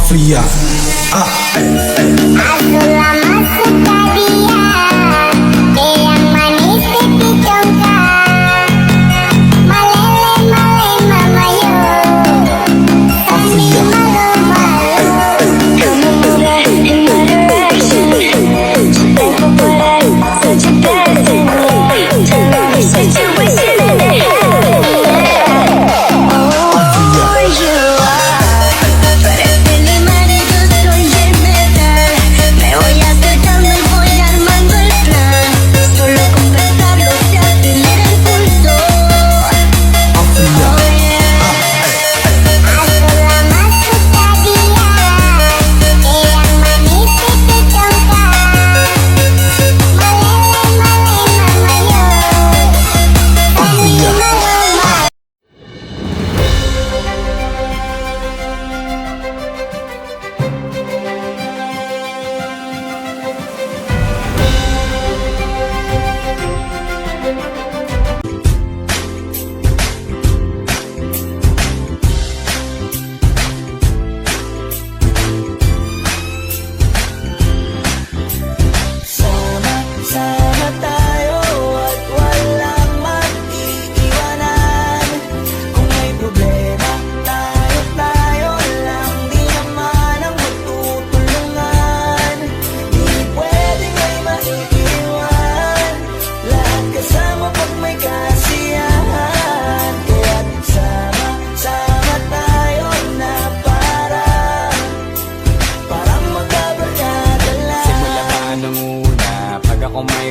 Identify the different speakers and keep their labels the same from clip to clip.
Speaker 1: Mafia.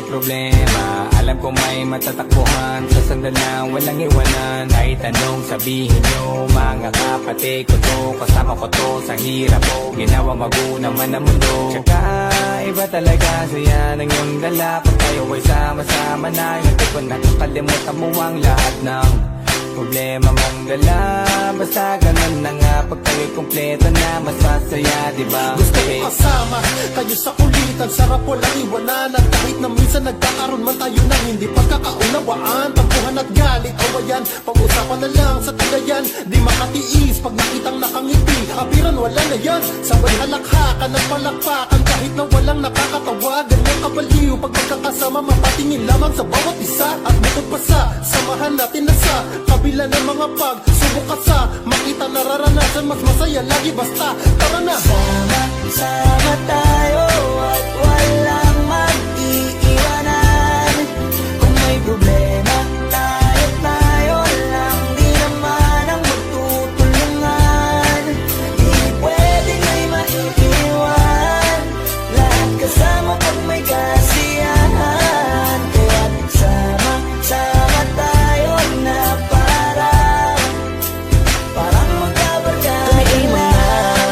Speaker 2: Problema, alam ko may matatakbuhan sa sandal na walang iwanan. Kahit anong sabihin nyo, mga kapatid ko to, kasama ko to sa hirap ko, ginawa mago naman ang mundo. Tsaka iba talaga saya ng iyong dala, kung tayo ay sama-sama na, yung tipo nakakalimutan mo ang lahat ng problema mong dala. Basta ganun na nga, pag tayo'y kompleto na, mas masaya, diba?
Speaker 3: Gusto ko kasama kayo sa kulitan, sarap walang iwanan. At kahit na minsan nagkakaroon man tayo ng hindi pagkakaunawaan, tampuhan at galit, awayan, pag-usapan na lang sa tagayan. Di makatiis pag nakitang nakangiti, apiran wala na yan. Sabay halakhakan at palakpakan, kahit na walang nakakatawa. Ganyan kabaliw pag magkakasama, mapatingin lamang sa bawat isa. At bukod pa sa samahan natin na sa kabila ng mga pagsubok at sa makita nararanasan, mas masaya lagi basta tara na.
Speaker 4: Sama tayo at walang mag-iiwanan. Kung may problema, tayo lang, di naman ang magtutulungan. Di pwedeng may maiiwan, lahat kasama pag may kasiyahan. Kaya't sama tayo na parang magkabarkada na.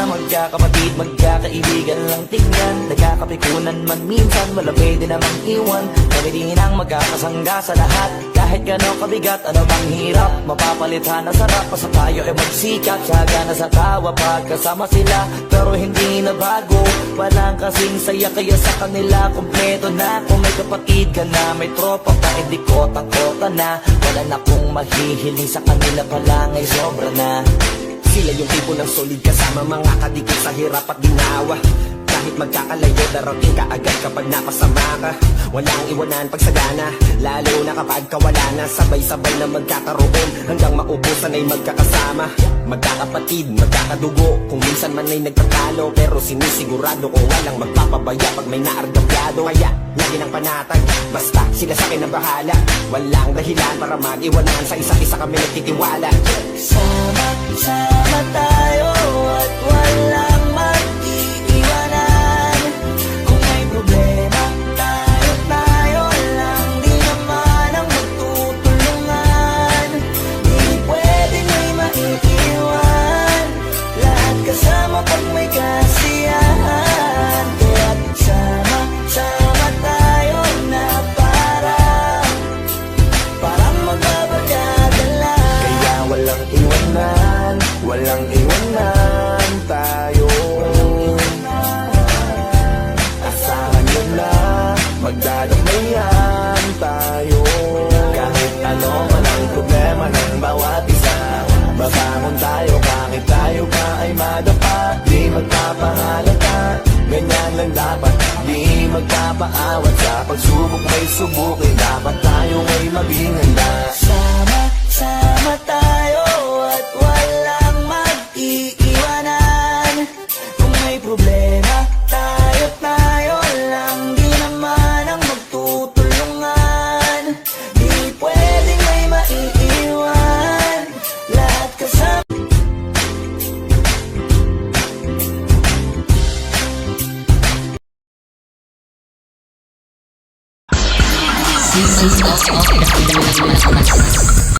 Speaker 4: Magkakapatid, magkakaibigan lang tingnan, nagkakapikunan man minsan, wala pwede namang iwan. Kami din ang magkakasangga sa lahat, kahit gano'ng kabigat, ano bang hirap, mapapalitan na sarap. Basta tayo ay magsikap, tsaga na sa tawa pagkasama sila, pero hindi na bago, walang kasing saya. Kaya sa kanila kompleto na, kung may kapatid ka na, may tropa pa, hindi kota-kota na. Wala na kong mahihiling sa kanila pa lang ay sobra na.
Speaker 5: Sila yung tipo ng solid kasama, mga kadikit sa hirap at ginawa. Kahit magkakalayo, darating ka agad kapag napasama ka. Walang iwanan pag sagana, lalo na kapag kawala na. Sabay-sabay na magkakaroon, hanggang maubusan ay magkakasama. Magkakapatid, magkakadugo, kung minsan man ay nagtatalo, pero sinisigurado ko walang magpapabaya pag may naargabyado. Kaya lagi ng panatag, basta sila sa akin ang bahala. Walang dahilan para mag-iwanan, sa isa't isa kami nagtitiwala.
Speaker 4: Sama tayo at walang mag-iiwanan. Kung may problema, tayo lang, di naman ang magtutulungan. Di pwedeng may maiiwan, lahat kasama pag may kasiyahan. Kaya't sama tayo na parang magbabarkada lang.
Speaker 5: Kaya walang iwanan, walang iwanan.
Speaker 4: paawat sa pagsubok may subukin. Dapat tayo ay maging handa. Sama tayo at walang mag-iiwanan. Kung may problema, tayo lang. Di naman ang magtutulungan. Di pwedeng may maiiwan. Lahat kasama.